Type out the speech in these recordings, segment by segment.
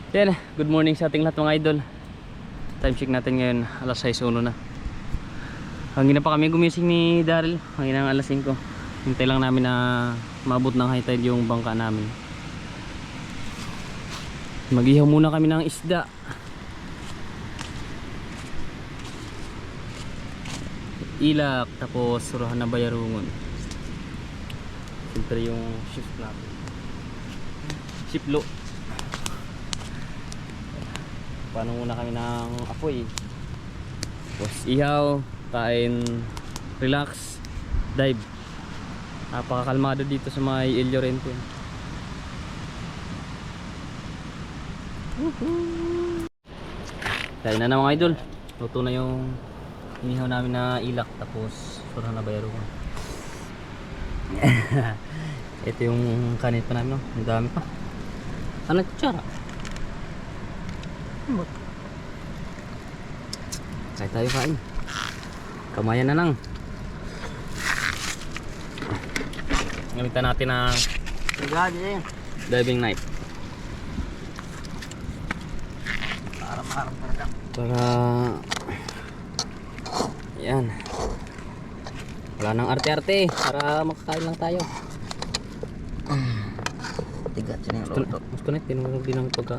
Yan, good morning sa ating lahat mga idol. Time check natin ngayon, alas 6:01 na. Hangin na pa kami gumising ni Daryl, hangin na alas 5. Hintay lang namin na maabot ng high tide yung bangka namin. Mag-ihaw muna kami ng isda. Ilak, tapos surahan na bayarungon. Siyempre yung shift natin. Shiplo. Paano muna kami ng apoy. Tapos ihaw, kain, relax, dive. Napakakalmado dito sa may El Llorente. Kain na mga idol. Luto na yung inihaw namin na ilak. Tapos surah na bayaro ko. Ito yung kanin pa namin, no? Ang dami pa. Ano kutsara? Kaya tayo kain. Kamayan na lang. Gamitan natin ang diving knife para yan, wala nang arte-arte, para makakain lang tayo. Tigat siya ng luto. Gusto na tinulog din ang pagka.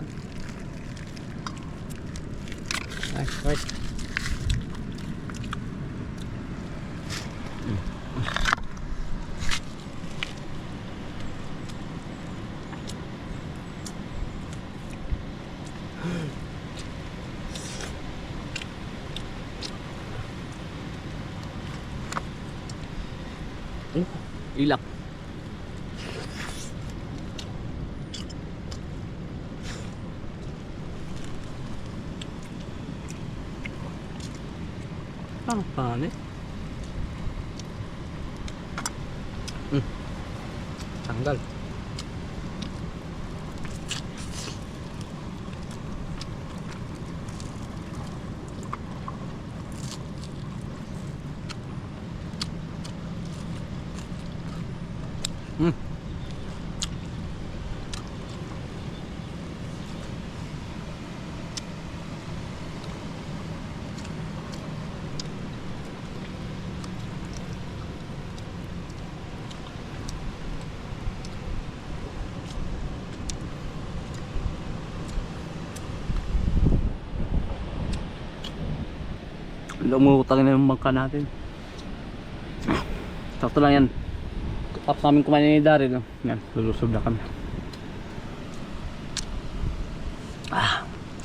Ay, right. Ilak. Ang panit. Tanggal. Lumutang na yung bangka natin. Sakto lang yan. Tapos namin kumain ni Daryl, no? Yan, lulusob na kami.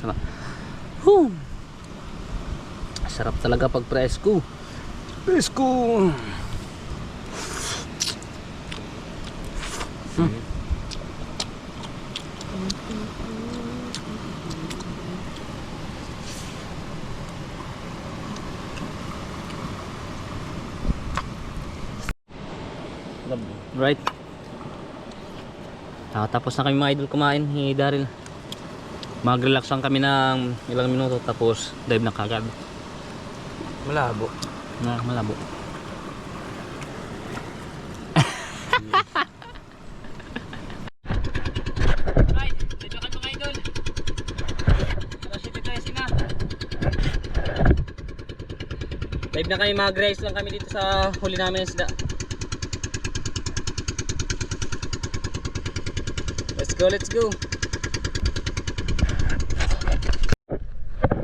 Sarap. Sarap talaga pag presko. Presko. Right. Tapos na kami mga idol kumain ni Daryl. Mag-relax lang kami ng ilang minuto tapos dive na kagad. Malabo. Malabo. Right, dito ka mga idol. Dive na kami, mag-race lang kami dito sa huli namin ng isda. Let's go.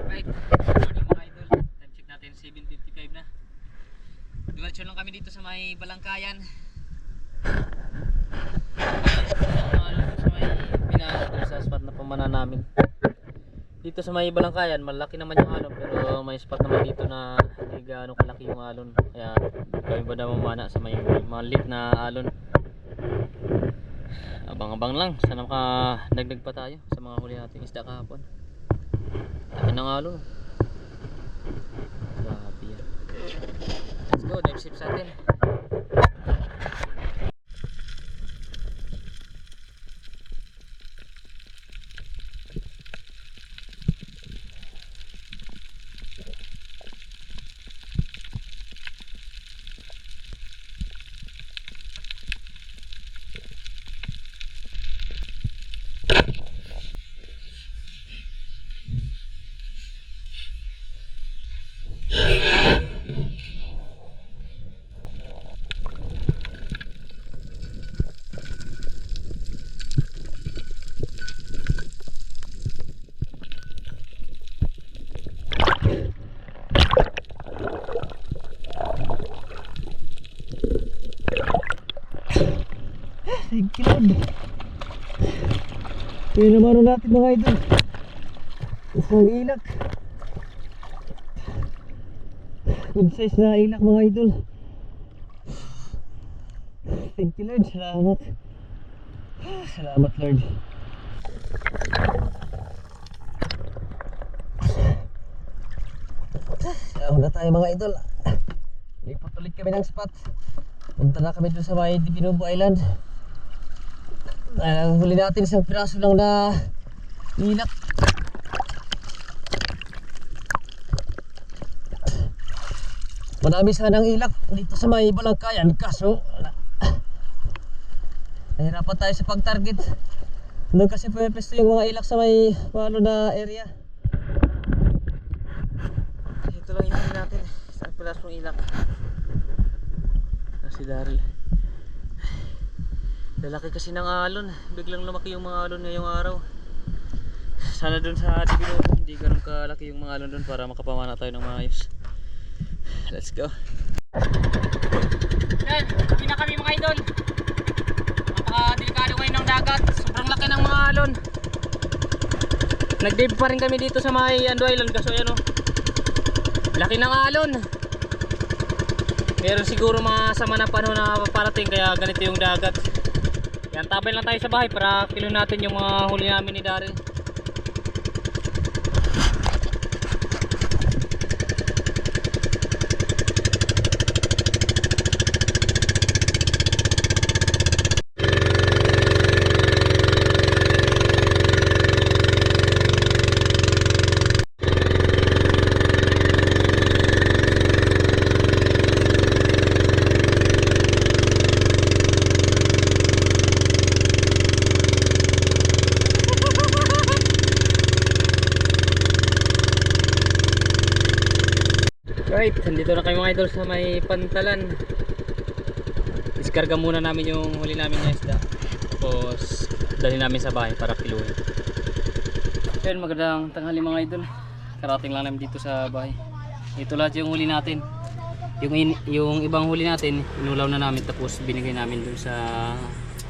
Right. Morning mga idol. Time check natin 7:55 na. Diretso lang kami dito sa may Balangkayan. Sa may pinaka sa spot na pamana namin. Dito sa may Balangkayan, malaki naman yung alon, pero may spot naman dito na hindi gaano kalaki yung alon. Kaya kami ba na mamana sa may maliit na alon. Abang-abang lang, sana makadagdag pa tayo sa mga huli nating isda kahapon. Laki ng alon. Grabe yan. Let's go, dive ship sa atin. kilod. Yun naman natin mga idol. Isang ilak. Good size na ilak mga idol. Thank you Lord. Salamat. Salamat Lord. Salamat na tayo mga idol. Lipat ulit kami ng spot. Punta na kami dun sa may Divinubo Island. Ang huli natin isang piraso lang na ilak. Marami sanang ilak dito sa may Balangkayan, kaso nahirapan tayo sa pag-target. Doon kasi pumepesto yung mga ilak sa may malo na area. Ito lang yung huli natin, isang pirasong ilak. Si Daryl. Lalaki kasi ng alon, biglang lumaki yung mga alon ngayong araw. Sana dun sa Divinubo hindi ganun kalaki yung mga alon dun para makapamana tayo ng maayos. Let's go. Yan, uwi na kami mga idol. Napaka-delikado ngayon ng dagat. Sobrang laki ng mga alon. Nag-dive pa rin kami dito sa may Ando Island kaso yan o. Laki ng alon. Meron siguro mga sama na panahon na paparating kaya ganito yung dagat. Yan, tabay lang tayo sa bahay para kilo natin yung mga huli namin ni Daryl. Right, nandito na kayo mga idol sa may Pantalan. Iskarga muna namin yung huli namin na isda. Tapos dali namin sa bahay para kiluhin. Then magandang tanghali mga idol. Karating lang namin dito sa bahay. Ito lahat yung huli natin. Yung ibang huli natin, inulaw na namin tapos binigay namin dun sa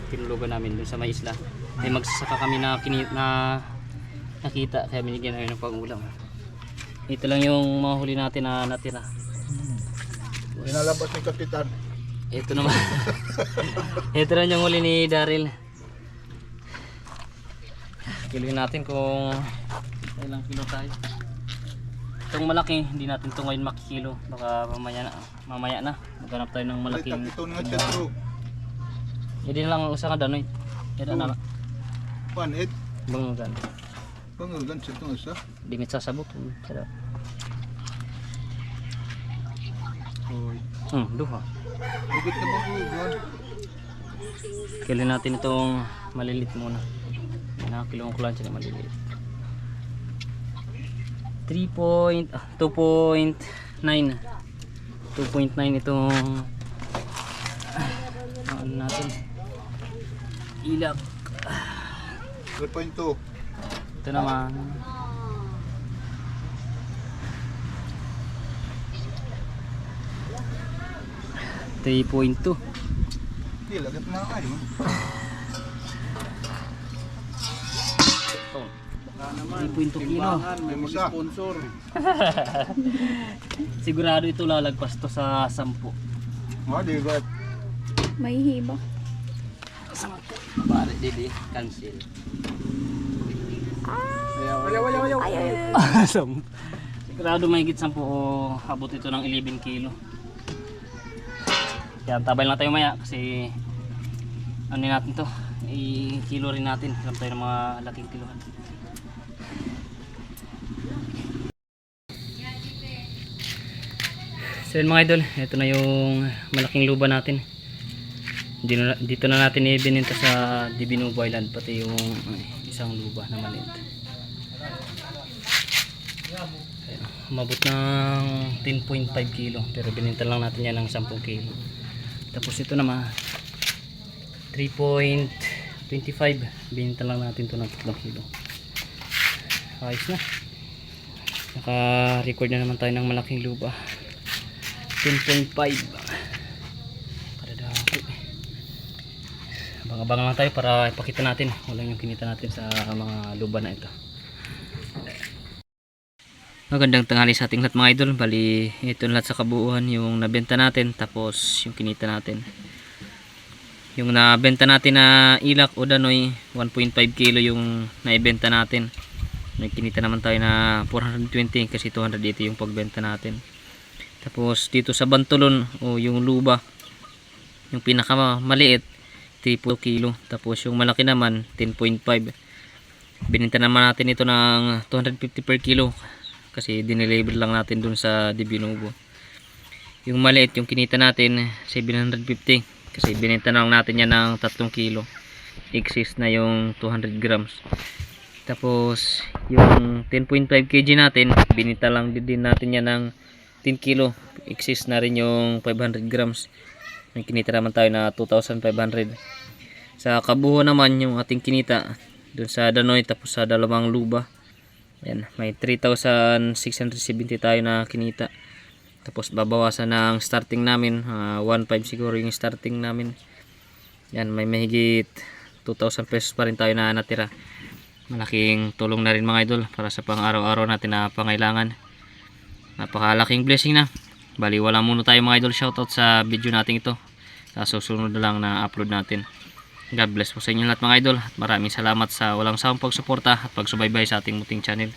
tinulugan namin dun sa may isla. Ay magsasaka kami na nakita kaya binigyan namin ng pang-ulam. Ito lang yung mga huli natin na natira. Pinalabas ni Kapitan. Ito naman. Ito lang yung huli ni Daryl. Kiluhin natin kung ilang kilo tayo. Itong malaki, hindi natin ito ngayon makikilo. Baka mamaya na. Maghanap tayo ng malaking. Ito nga sentro. Hindi na lang usa ka danoy. Ito na lang. Panit. Bangugan. Pangugan sa itong isa. Dingit sa sabot. Sarap. Hoy. Duha. Bigit na bangugan. Kiluhin natin itong malilit muna. Nakakilong ko lang siya na malilit. 2.9 itong ano natin ilak. 3.2. Ito naman $3.2. Hindi, lagat na kayo. Ito 3.2 kilo. May isa. Sponsor. Sigurado ito lalagpas to sa 10. Di ba? May hiba. 10. Pare, dili cancel. Sigurado may higit 10 o abot ito ng 11 kilo. Kaya tabay lang tayo maya kasi ano natin to, i-kilo rin natin. Alam tayo ng mga laking kilohan. So yun mga idol, ito na yung malaking luba natin. Dito na natin ibinenta sa Divinubo Island, pati yung isang luba na maliit. Umabot ng 10.5 kilo pero binenta lang natin yan ng 10 kilo. Tapos ito naman 3.25, binenta lang natin to ng 3 kilo. Ayos na, naka record na naman tayo ng malaking luba. 10.5 para dako. abang-abang lang tayo para ipakita natin walang yung kinita natin sa mga luba na ito. Magandang tanghali sa ating lahat mga idol. Bali ito lahat sa kabuuan yung nabenta natin tapos yung kinita natin. Yung nabenta natin na ilak o danoy 1.5 kilo yung naibenta natin. May kinita naman tayo na 420 kasi 280 yung pagbenta natin. Tapos dito sa Bantulon o yung luba yung pinakamaliit 3 kilo. Tapos yung malaki naman 10.5. Binenta naman natin ito ng 250 per kilo kasi dineliver lang natin dun sa Dibinubo. Yung maliit yung kinita natin 750 kasi binenta na lang natin yan ng 3 kilo. Excess na yung 200 grams. Tapos yung 10.5 kg natin binenta lang din natin yan ng 10 kilo. Excess na rin yung 500 grams. May kinita naman tayo na 2,500. Sa kabuo naman yung ating kinita dun sa Danoy tapos sa dalawang luba, yan, may 3,670 tayo na kinita. Tapos babawasan ng starting namin 1,500 siguro yung starting namin. Yan, may mahigit 2,000 pesos pa rin tayo na natira. Malaking tulong na rin mga idol para sa pang araw-araw natin na pangailangan. Napakalaking blessing na. Bali wala muna tayo mga idol, shoutout sa video natin ito. Sa susunod na lang na upload natin. God bless po sa inyo lahat mga idol at maraming salamat sa walang sawang pagsuporta at pagsubaybay sa ating muting channel.